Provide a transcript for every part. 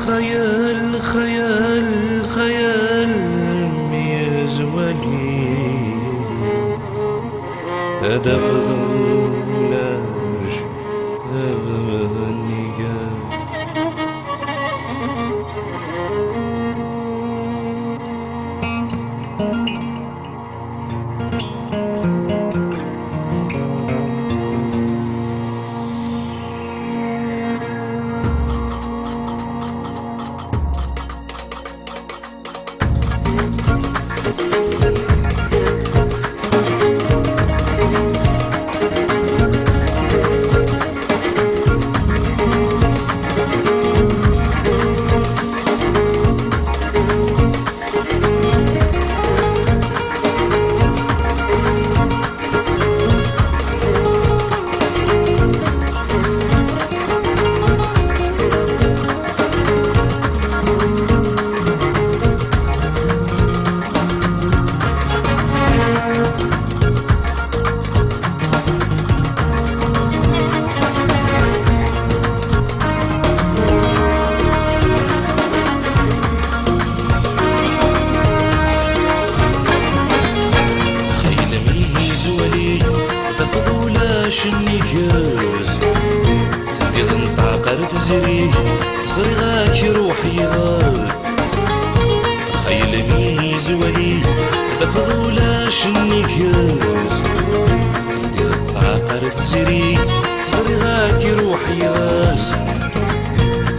خيال خيال خيال ميزولي هذا فضلاش النية النجاز تنقض نطاقر تزري زريغاك روحي غاد خيل ميز ولي تفضولاش النجاز تنقض نطاقر تزري زريغاك روحي غاز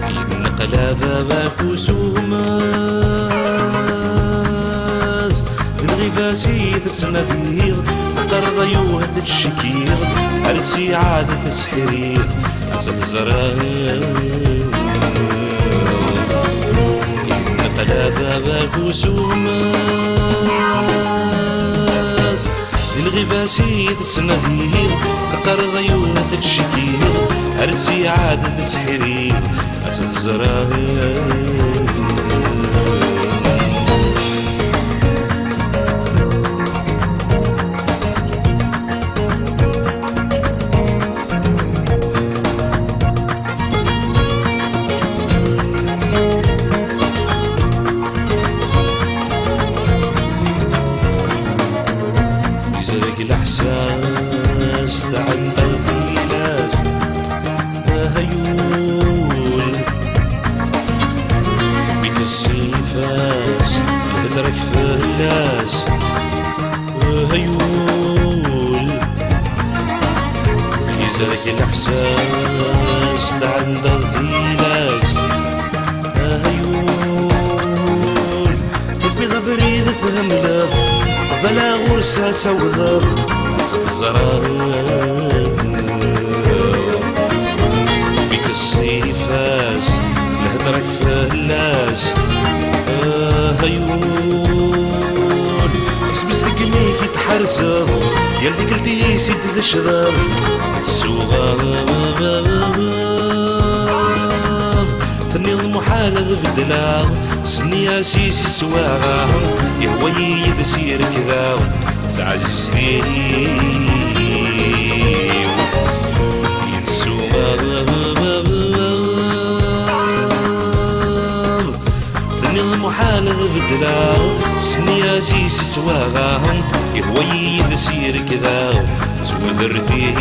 ينقلا باباك وسوماز الغيباسي تسنفيغ الأرض يوهد الشكير أرسي عادة تسحرير أنسى الزرار إنقلا باباك وسوماز الغباسي تسنفير الأرض يوهد الشكير أرسي عادة تسحرير أنسى الزرار الإحساس تعن قلبي لاس هيول بك السيفاس تدرك فلاس هيول يزرك الإحساس تعن قلبي لاس هيول قلبي غبريد فهم له بلا غرسة توضر تخزران بك الصيفاس لهدرك فلاس هيون سبس قليك يتحرزر يالدي قلتي سيد تشرب السوغار تني المحال غبدلا سني اسيسي سواغا يهوي يدسير كذا تعجز فيه ينسوغا تني المحال غبدلا سني اسيسي سواغا يهوي يدسير كذا زودر فيه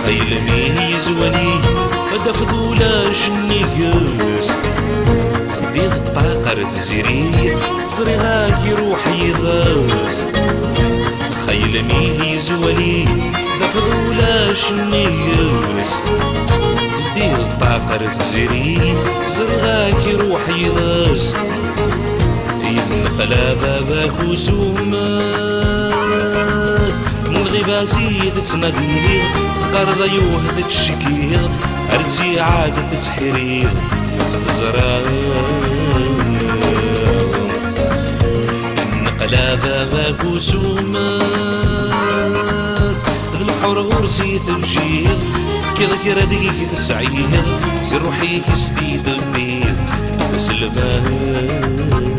خيل ميز ولي هذا فضولاش النياس خدي الطاقر تزري زريغاك روحي غاز خيل ميز ولي هذا فضولاش النياس خدي الطاقر تزري زريغاك روحي غاز ينقلا باباك وسومات من الغباسي تتنقلي قرض يوهد الشكير أرتي عادة تسحرير تخزران النقلا باباك وسومات البحر غرسي تمشير كذا كرا دقيقة تسعير سير روحي كستي دبير بس الفان